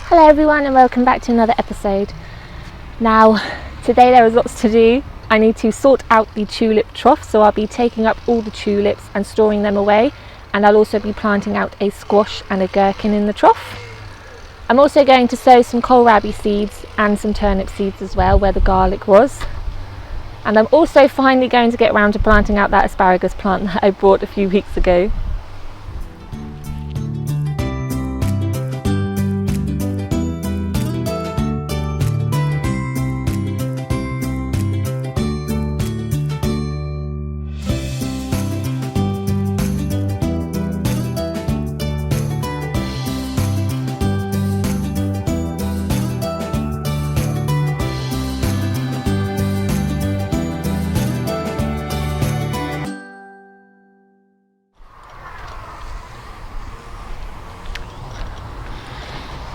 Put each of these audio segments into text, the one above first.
Hello everyone and welcome back to another episode. Now today there is lots to do. I need to sort out the tulip trough, so I'll be taking up all the tulips and storing them away, and I'll also be planting out a squash and a gherkin in the trough. I'm also going to sow some kohl rabi seeds and some turnip seeds as well where the garlic was, and I'm also finally going to get around to planting out that asparagus plant that I bought a few weeks ago.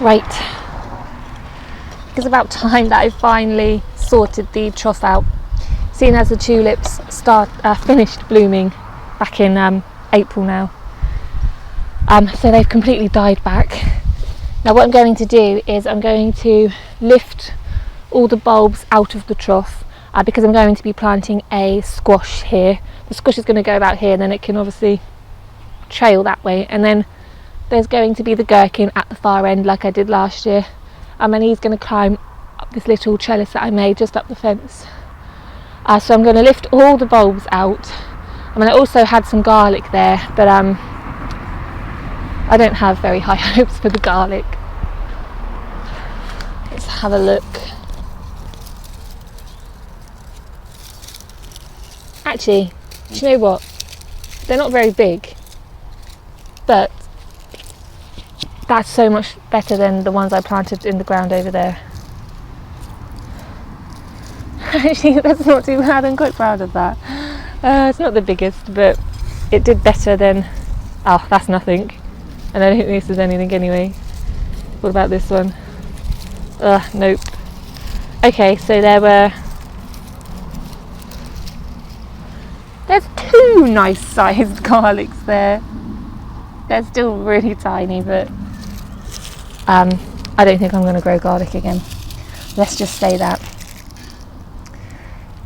Right, it's about time that I finally sorted the trough out, seeing as the tulips finished blooming back in April now. So they've completely died back. Now what I'm going to do is I'm going to lift all the bulbs out of the trough because I'm going to be planting a squash here. The squash is going to go about here, and then it can obviously trail that way, and then there's going to be the gherkin at the far end like I did last year, and he's going to climb up this little trellis that I made just up the fence. So I'm going to lift all the bulbs out. I also had some garlic there, but I don't have very high hopes for the garlic. Let's have a look. Actually, do you know what? They're not very big, but that's so much better than the ones I planted in the ground over there. Actually, that's not too bad. I'm quite proud of that. It's not the biggest, but it did better than... Oh, that's nothing. And I don't think this is anything anyway. What about this one? Nope. Okay, so there's two nice sized garlics there. They're still really tiny, but I don't think I'm going to grow garlic again. Let's just say that.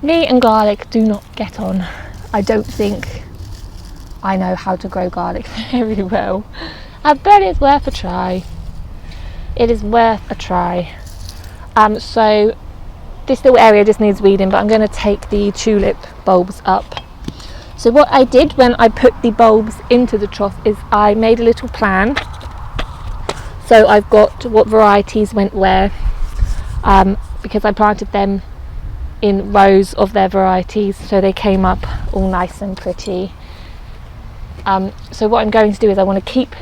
Me and garlic do not get on. I don't think I know how to grow garlic very well. But it's worth a try. It is worth a try. So this little area just needs weeding, but I'm going to take the tulip bulbs up. So what I did when I put the bulbs into the trough is I made a little plan. So I've got what varieties went where, because I planted them in rows of their varieties, so they came up all nice and pretty. So what I'm going to do is I want to keep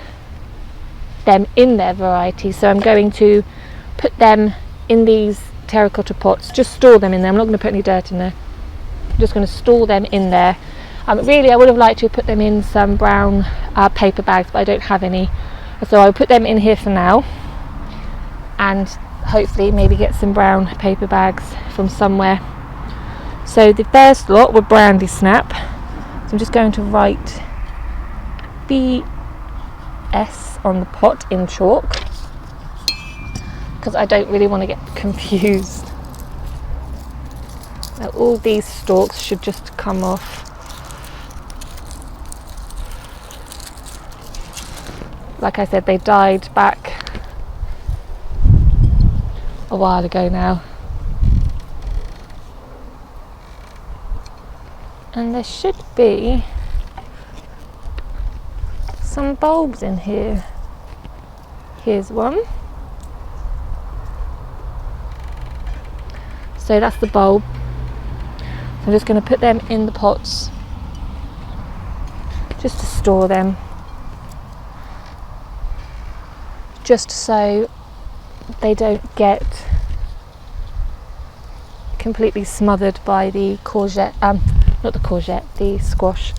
them in their varieties, so I'm going to put them in these terracotta pots, just store them in there. I'm not going to put any dirt in there, I'm just going to store them in there. Really I would have liked to put them in some brown paper bags, but I don't have any. So I'll put them in here for now, and hopefully maybe get some brown paper bags from somewhere. So the first lot were brandy snap. So I'm just going to write BS on the pot in chalk, because I don't really want to get confused. Now all these stalks should just come off. Like I said, they died back a while ago now. And there should be some bulbs in here. Here's one. So that's the bulb. So I'm just going to put them in the pots just to store them, just so they don't get completely smothered by the courgette, not the courgette, the squash.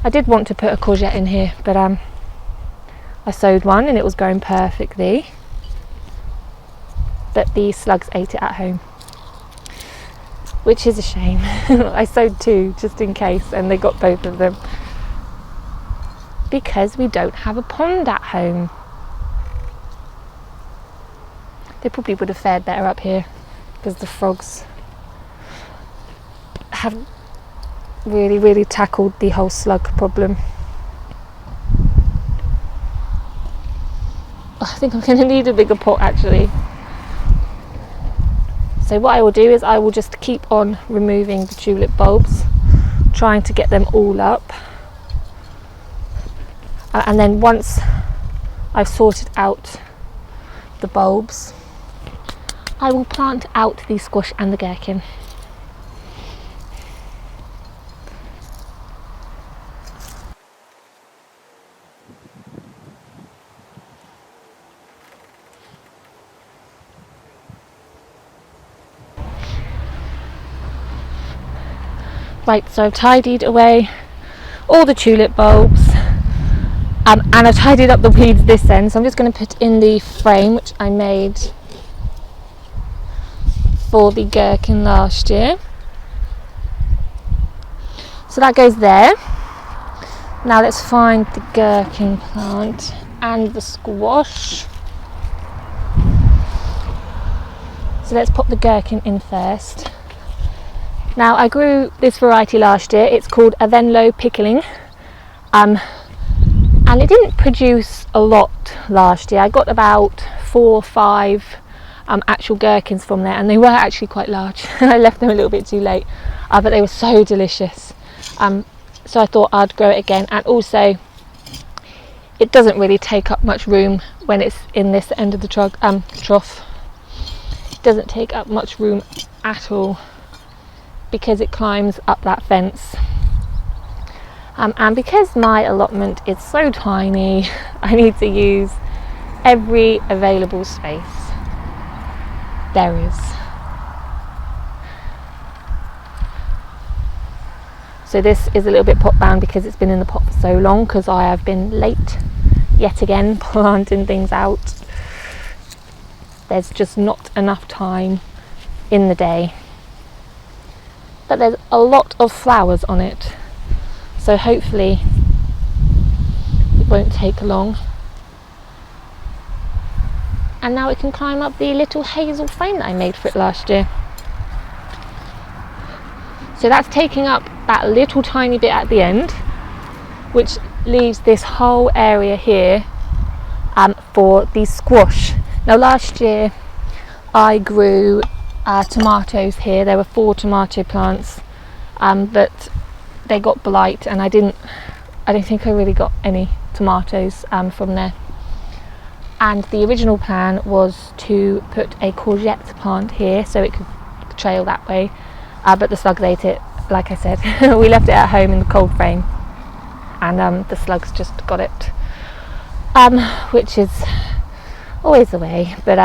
I did want to put a courgette in here, but I sowed one and it was growing perfectly, but the slugs ate it at home, which is a shame. I sowed two just in case, and they got both of them because we don't have a pond at home. They probably would have fared better up here because the frogs have really tackled the whole slug problem. I think I'm going to need a bigger pot actually. So what I will do is I will just keep on removing the tulip bulbs, trying to get them all up. And then once I've sorted out the bulbs, I will plant out the squash and the gherkin. Right, so I've tidied away all the tulip bulbs, and I've tidied up the weeds this end, so I'm just going to put in the frame which I made for the gherkin last year. So that goes there. Now let's find the gherkin plant and the squash. So let's pop the gherkin in first. Now I grew this variety last year. It's called a Venlo pickling, and it didn't produce a lot last year. I got about 4 or 5 actual gherkins from there, and they were actually quite large. I left them a little bit too late, but they were so delicious. So I thought I'd grow it again, and also it doesn't really take up much room when it's in this end of the trough. It doesn't take up much room at all, because it climbs up that fence, and because my allotment is so tiny, I need to use every available space there is. So this is a little bit pot bound because it's been in the pot for so long, because I have been late yet again planting things out. There's just not enough time in the day. But there's a lot of flowers on it, so hopefully it won't take long. And now it can climb up the little hazel frame that I made for it last year. So that's taking up that little tiny bit at the end, which leaves this whole area here for the squash. Now last year I grew tomatoes here. There were 4 tomato plants, but they got blight, and I don't think I really got any tomatoes from there. And the original plan was to put a courgette plant here so it could trail that way, but the slugs ate it, like I said. We left it at home in the cold frame, and the slugs just got it, which is always the way, but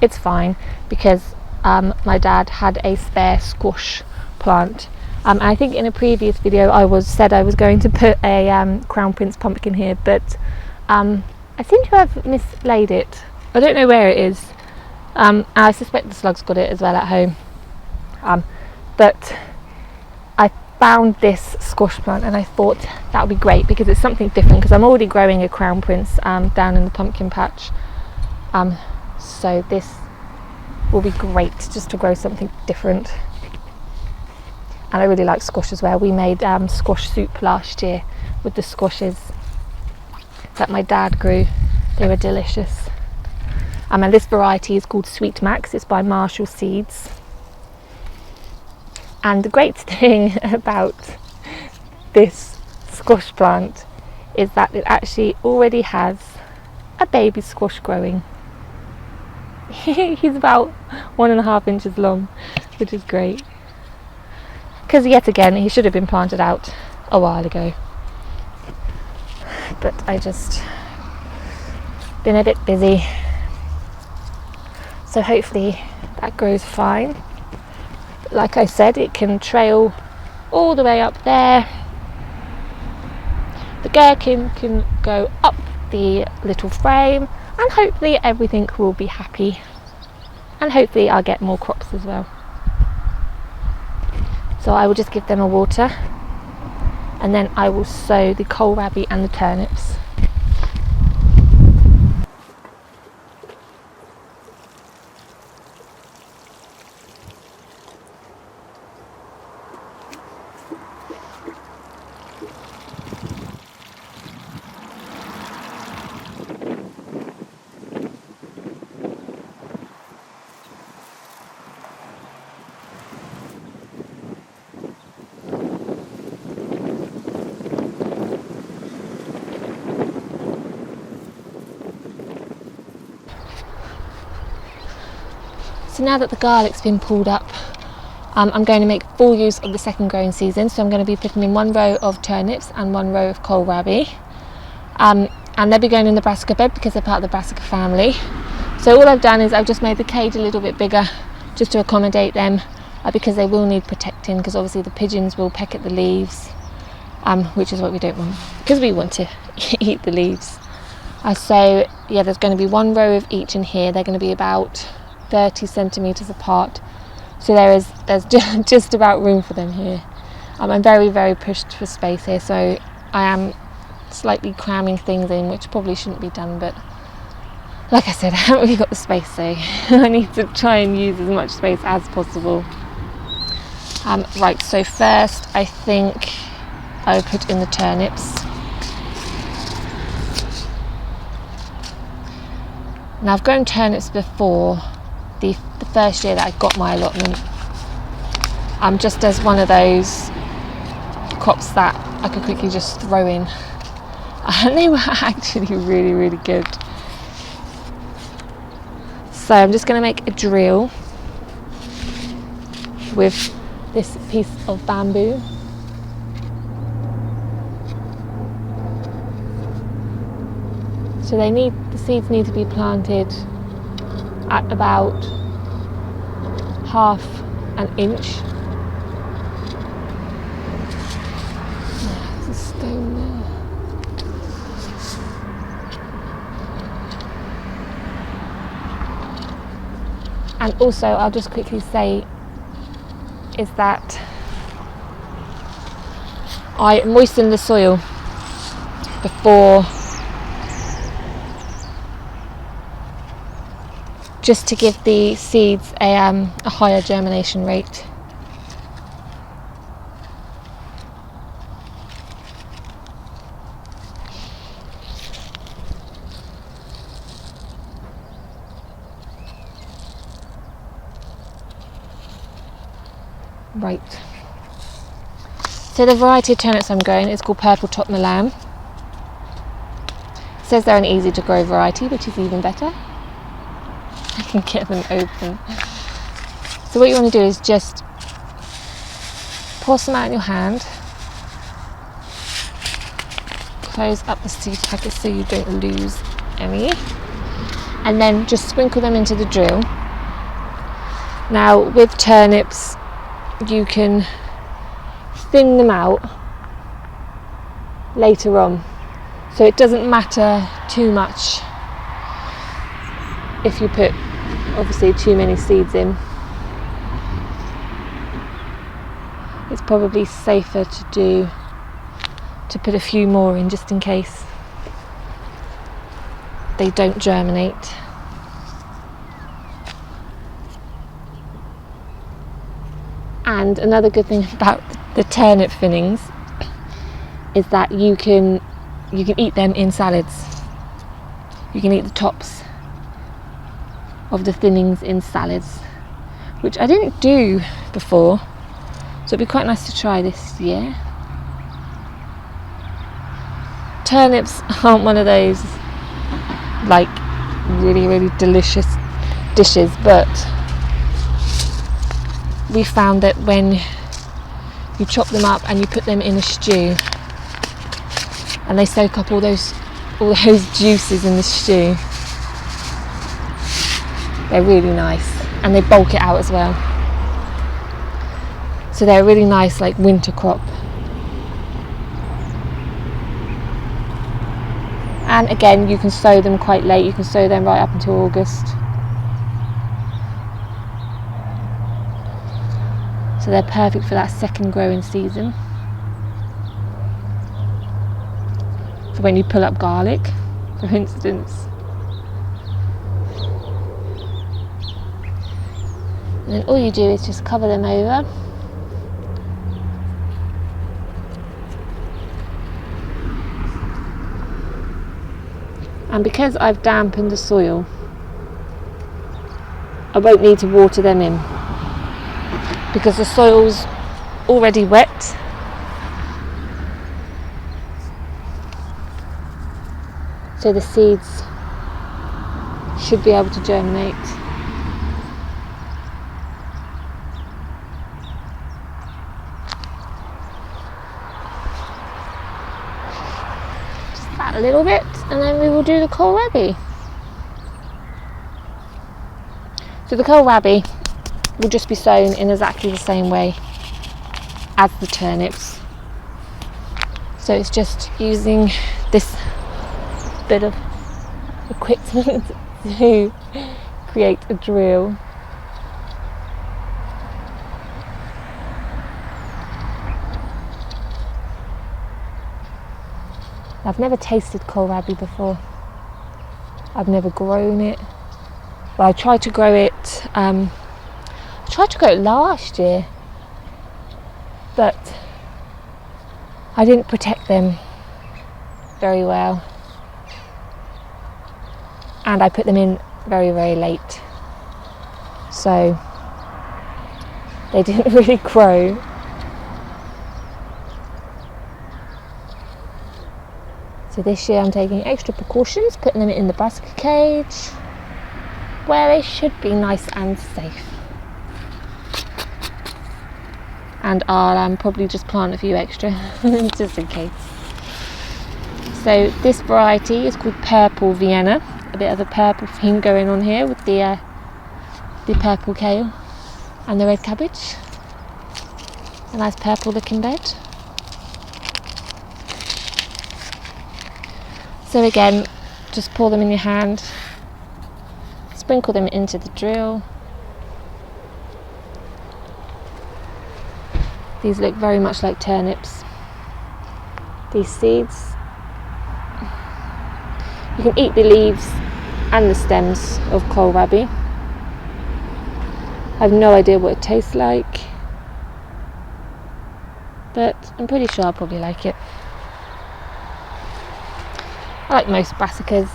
it's fine, because my dad had a spare squash plant. I think in a previous video I said I was going to put a Crown Prince pumpkin here, but I seem to have mislaid it. I don't know where it is. I suspect the slugs got it as well at home. But I found this squash plant, and I thought that would be great because it's something different, because I'm already growing a Crown Prince down in the pumpkin patch. So this will be great just to grow something different. And I really like squash as well. We made squash soup last year with the squashes that my dad grew. They were delicious. And this variety is called Sweet Max. It's by Marshall Seeds. And the great thing about this squash plant is that it actually already has a baby squash growing. He's about 1.5 inches long, which is great. Because yet again, he should have been planted out a while ago. But I just been a bit busy. So hopefully that grows fine. Like I said, it can trail all the way up there. The gherkin can go up the little frame, and hopefully everything will be happy, and hopefully I'll get more crops as well. So I will just give them a water, and then I will sow the Kohl Rabi and the turnips. So now that the garlic's been pulled up, I'm going to make full use of the second growing season. So I'm going to be putting in 1 row of turnips and 1 row of Kohl Rabi. And they'll be going in the Brassica bed because they're part of the Brassica family. So all I've done is I've just made the cage a little bit bigger just to accommodate them, because they will need protecting, because obviously the pigeons will peck at the leaves, which is what we don't want, because we want to eat the leaves. So yeah, there's going to be 1 row of each in here. They're going to be about 30 centimetres apart. So there's just about room for them here. I'm very, very pushed for space here, so I am slightly cramming things in, which probably shouldn't be done, but like I said, I haven't really got the space, so I need to try and use as much space as possible. Right, so first I think I will put in the turnips. Now I've grown turnips before, the first year that I got my allotment, just as one of those crops that I could quickly just throw in, and they were actually really, really good. So I'm just going to make a drill with this piece of bamboo. So the seeds need to be planted at about half an inch. There's a stone there. And also, I'll just quickly say, is that I moisten the soil before, just to give the seeds a higher germination rate. Right. So the variety of turnips I'm growing is called Purple Top Milan. It says they're an easy to grow variety, which is even better. I can get them open. So what you want to do is just pour some out in your hand, close up the seed packet so you don't lose any, and then just sprinkle them into the drill. Now with turnips, you can thin them out later on, so it doesn't matter too much if you put obviously too many seeds in. It's probably safer to put a few more in, just in case they don't germinate. And another good thing about the turnip thinnings is that you can eat them in salads. You can eat the tops of the thinnings in salads, which I didn't do before, so it'd be quite nice to try this year. Turnips aren't one of those like really, really delicious dishes, but we found that when you chop them up and you put them in a stew and they soak up all those juices in the stew, they're really nice, and they bulk it out as well. So they're a really nice like winter crop. And again, you can sow them quite late. You can sow them right up until August. So they're perfect for that second growing season. For when you pull up garlic, for instance. And then all you do is just cover them over. And because I've dampened the soil, I won't need to water them in, because the soil's already wet. So the seeds should be able to germinate. a little bit, and then we will do the Kohl Rabi. So the Kohl Rabi will just be sown in exactly the same way as the turnips. So it's just using this bit of equipment to create a drill. I've never tasted Kohl Rabi before. I've never grown it. Well, I tried to grow it. I tried to grow it last year, but I didn't protect them very well, and I put them in very, very late, so they didn't really grow. So this year I'm taking extra precautions, putting them in the Brassica cage where they should be nice and safe. And I'll probably just plant a few extra just in case. So this variety is called Purple Vienna. A bit of a purple theme going on here with the purple kale and the red cabbage. A nice purple looking bed. So again, just pour them in your hand, sprinkle them into the drill. These look very much like turnips, these seeds. You can eat the leaves and the stems of Kohl Rabi. I have no idea what it tastes like, but I'm pretty sure I'll probably like it. I like most brassicas.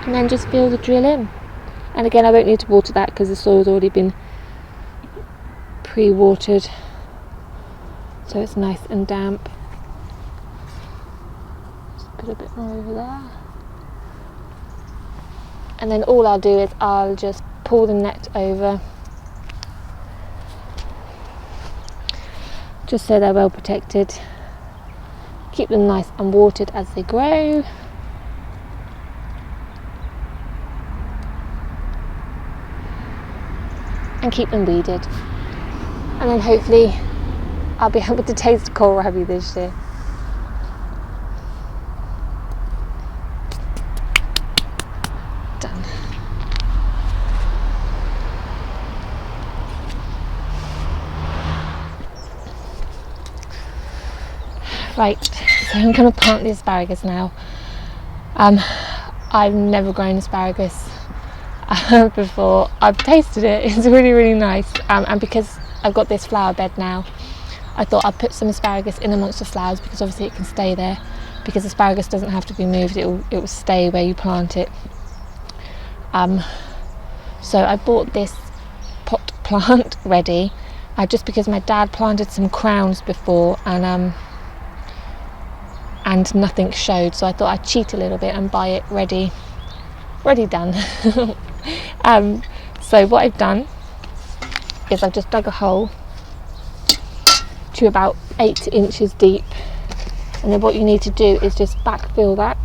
And then just fill the drill in. And again, I won't need to water that because the soil's already been pre-watered, so it's nice and damp. Put a bit more over there, and then all I'll do is I'll just pull the net over just so they're well protected. Keep them nice and watered as they grow, and keep them weeded, and then hopefully I'll be able to taste Kohl Rabi this year. Done. Right, so I'm going to plant the asparagus now. I've never grown asparagus before. I've tasted it, it's really, really nice, and because I've got this flower bed now, I thought I'd put some asparagus in amongst the flowers, because obviously it can stay there, because asparagus doesn't have to be moved, it will stay where you plant it. So I bought this pot plant ready, just because my dad planted some crowns before, and nothing showed, so I thought I'd cheat a little bit and buy it ready done. So what I've done is I've just dug a hole to about 8 inches deep, and then what you need to do is just backfill that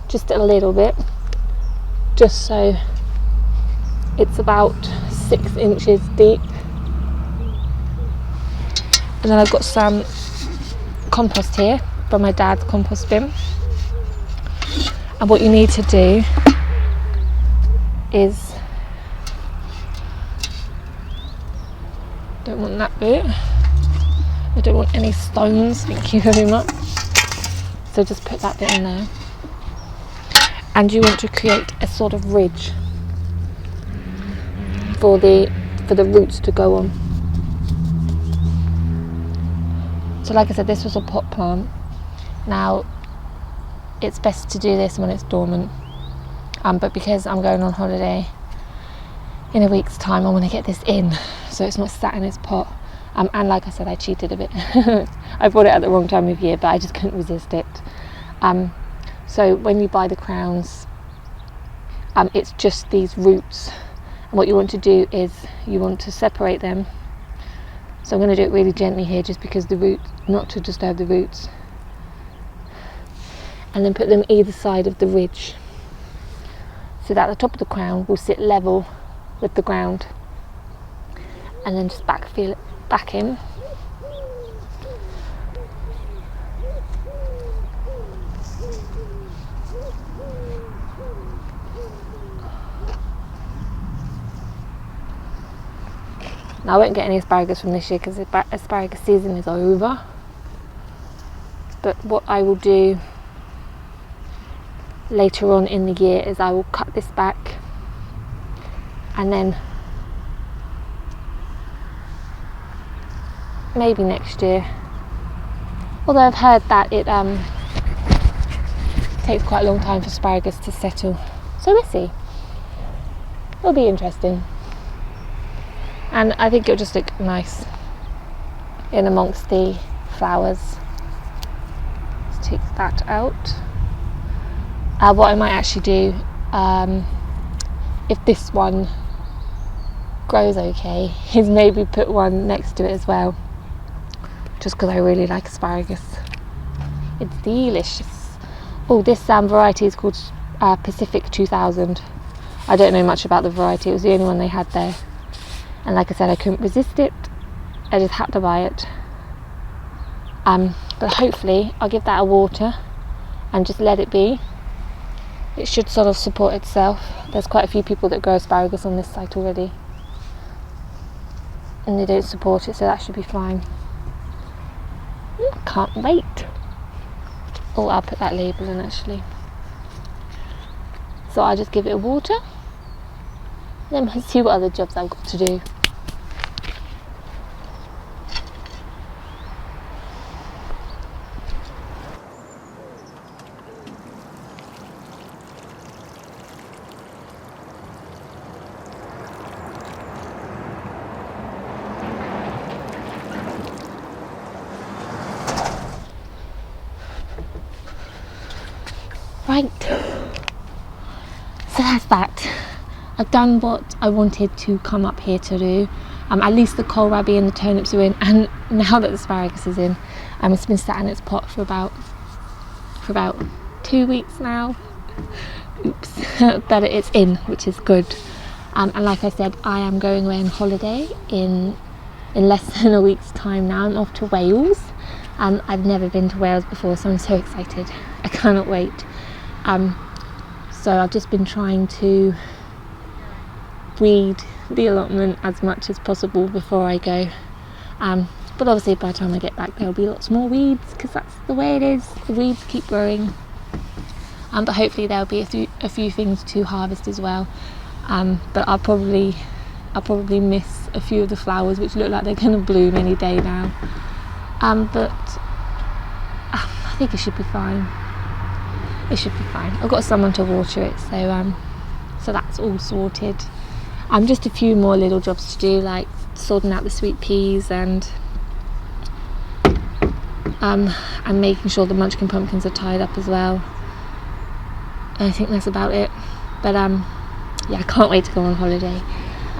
just a little bit, just so it's about 6 inches deep. And then I've got some compost here from my dad's compost bin, and what you need to do is, don't want that bit, I don't want any stones, thank you very much, so just put that bit in there, and you want to create a sort of ridge for the roots to go on. So like I said, this was a pot plant. Now it's best to do this when it's dormant, but because I'm going on holiday in a week's time, I want to get this in so it's not sat in its pot, and like I said, I cheated a bit. I bought it at the wrong time of year, but I just couldn't resist it. So when you buy the crowns, it's just these roots, and what you want to do is you want to separate them. So I'm going to do it really gently here, just because the roots, not to disturb the roots, and then put them either side of the ridge, so that the top of the crown will sit level with the ground, and then just backfill it back in. Now I won't get any asparagus from this year because the asparagus season is over, but what I will do later on in the year is I will cut this back, and then maybe next year, although I've heard that it takes quite a long time for asparagus to settle, so we'll see. It'll be interesting. And I think it'll just look nice in amongst the flowers. Let's take that out. What I might actually do, if this one grows okay, is maybe put one next to it as well, just because I really like asparagus. It's delicious. Oh, this variety is called Pacific 2000. I don't know much about the variety, it was the only one they had there. And like I said, I couldn't resist it. I just had to buy it. But hopefully I'll give that a water and just let it be. It should sort of support itself. There's quite a few people that grow asparagus on this site already, and they don't support it, so that should be fine. Can't wait. Oh, I'll put that label in actually. So I'll just give it a water, then we'll see what other jobs I've got to do. Right, so that's that. I've done what I wanted to come up here to do. At least the Kohl Rabi and the turnips are in, and now that the asparagus is in, it's been sat in its pot for about 2 weeks now. Oops, but it's in, which is good. And like I said, I am going away on holiday in less than a week's time now. I'm off to Wales. I've never been to Wales before, so I'm so excited. I cannot wait. So I've just been trying to weed the allotment as much as possible before I go. But obviously by the time I get back there'll be lots more weeds, because that's the way it is. The weeds keep growing. But hopefully there'll be a few things to harvest as well. But I'll probably miss a few of the flowers, which look like they're going to bloom any day now. But I think it should be fine. It should be fine. I've got someone to water it, so that's all sorted. Just a few more little jobs to do, like sorting out the sweet peas and making sure the munchkin pumpkins are tied up as well. I think that's about it. But yeah, I can't wait to go on holiday.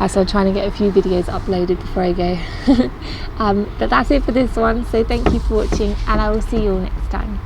So I'm trying to get a few videos uploaded before I go. But that's it for this one, so thank you for watching, and I will see you all next time.